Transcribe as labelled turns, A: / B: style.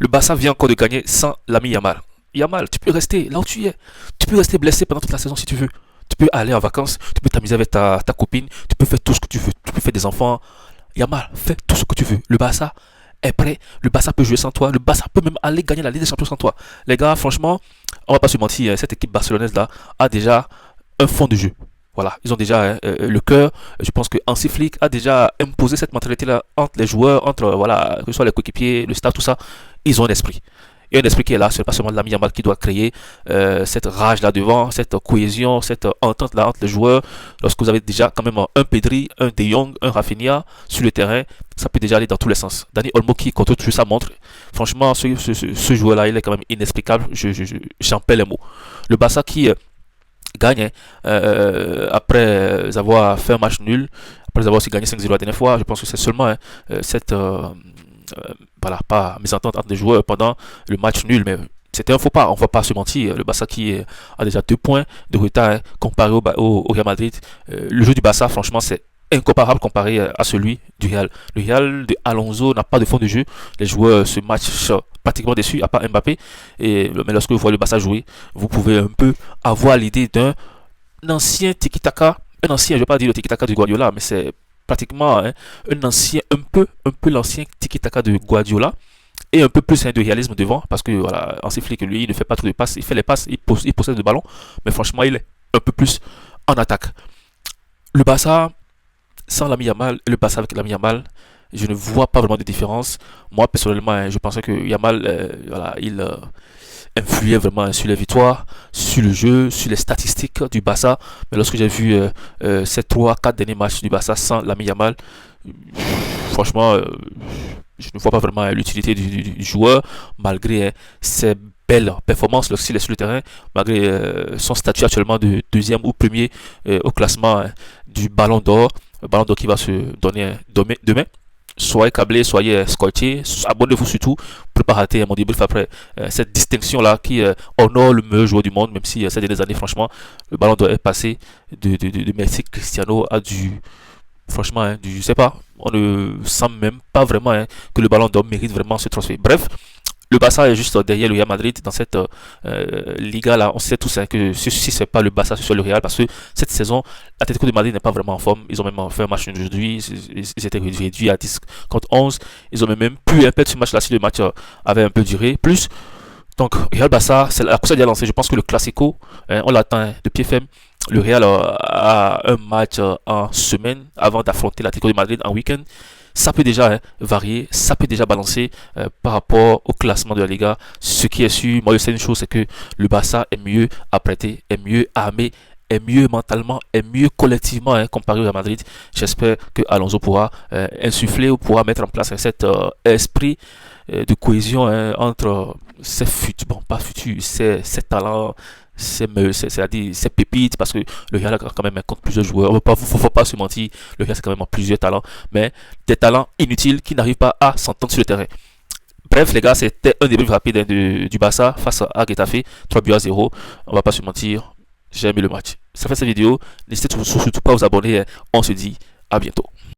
A: Le Barça vient encore de gagner sans l'ami Yamal. Yamal, tu peux rester là où tu es. Tu peux rester blessé pendant toute la saison si tu veux. Tu peux aller en vacances, tu peux t'amuser avec ta copine, tu peux faire tout ce que tu veux. Tu peux faire des enfants. Yamal, fais tout ce que tu veux. Le Barça est prêt. Le Barça peut jouer sans toi. Le Barça peut même aller gagner la Ligue des Champions sans toi. Les gars, franchement, on va pas se mentir, cette équipe barcelonaise là a déjà un fond de jeu. Voilà, ils ont déjà le cœur. Je pense que Hansi Flick a déjà imposé cette mentalité-là entre les joueurs, entre voilà, que ce soit les coéquipiers, le staff, tout ça. Ils ont un esprit. Il y a un esprit qui est là, c'est pas seulement l'ami Yamal qui doit créer cette rage là devant, cette cohésion, cette entente là entre les joueurs. Lorsque vous avez déjà quand même un Pedri, un De Jong, un Rafinha sur le terrain, ça peut déjà aller dans tous les sens. Dani Olmo qui contre tout ça montre, franchement, ce joueur là, il est quand même inexplicable. J'en perds les mots. Le Barça qui gagne après avoir fait un match nul, après avoir aussi gagné 5-0 la dernière fois. Je pense que c'est seulement cette voilà, pas mésentente entre les joueurs pendant le match nul, mais c'était un faux pas, on ne va pas se mentir. Le Barça qui a déjà 2 points de retard comparé au Real Madrid. Le jeu du Barça, franchement, c'est incomparable comparé à celui du Real. Le Real de Alonso n'a pas de fond de jeu. Les joueurs se matchent pratiquement déçus, à part Mbappé. Mais lorsque vous voyez le Barça jouer, vous pouvez un peu avoir l'idée d'un ancien tiki-taka. Un ancien, je ne vais pas dire le tiki-taka du Guardiola, mais c'est pratiquement un ancien, un peu l'ancien tiki-taka de Guardiola et un peu plus de réalisme devant parce que voilà, Hansi Flick lui il ne fait pas trop de passes, il fait les passes, il possède le ballon, mais franchement il est un peu plus en attaque. Le Barça sans l'ami Yamal, le Barça avec l'ami Yamal, je ne vois pas vraiment de différence. Moi personnellement, je pensais que Yamal, voilà, il influait vraiment sur les victoires, sur le jeu, sur les statistiques du Barça. Mais lorsque j'ai vu ces 3-4 derniers matchs du Barça sans l'ami Yamal, franchement, je ne vois pas vraiment l'utilité du joueur, malgré ses belles performances lorsqu'il est sur le terrain, malgré son statut actuellement de deuxième ou premier au classement du Ballon d'Or. Le Ballon d'Or qui va se donner demain. Soyez câblés, soyez scotchés, abonnez-vous surtout pour ne pas rater mon débrief après cette distinction-là qui honore le meilleur joueur du monde, même si ces dernières années, franchement, le ballon d'or est passé de Messi Cristiano à du. Franchement, je sais pas, on ne sent même pas vraiment que le ballon d'or mérite vraiment ce trophée. Bref, le Barça est juste derrière le Real Madrid dans cette Liga là. On sait tous que si c'est pas le Barça, c'est sur le Real parce que cette saison, l'Atlético de Madrid n'est pas vraiment en forme. Ils ont même fait un match aujourd'hui. Ils étaient réduits à 10 contre 11. Ils ont même pu perdre ce match là si le match avait un peu duré. Plus, donc Real Barça, c'est la course à lancée. Je pense que le Classico, on l'attend de pied ferme. Le Real a un match en semaine avant d'affronter l'Atlético de Madrid en week-end. Ça peut déjà varier, ça peut déjà balancer par rapport au classement de la Liga. Ce qui est sûr, moi je sais une chose, c'est que le Barça est mieux apprêté, est mieux armé, est mieux mentalement, est mieux collectivement comparé au Real Madrid. J'espère que Alonso pourra insuffler ou pourra mettre en place cet esprit de cohésion entre ses futurs, bon pas futurs, ses talents, c'est-à-dire ses pépites, parce que le Real quand même compte plusieurs joueurs. Il ne faut pas se mentir, le Real c'est quand même plusieurs talents, mais des talents inutiles qui n'arrivent pas à s'entendre sur le terrain. Bref, les gars, c'était un débrief rapide du Barça face à Getafe, 3-0. On va pas se mentir, j'ai aimé le match. Ça fait cette vidéo, n'hésitez surtout pas à vous abonner. On se dit à bientôt.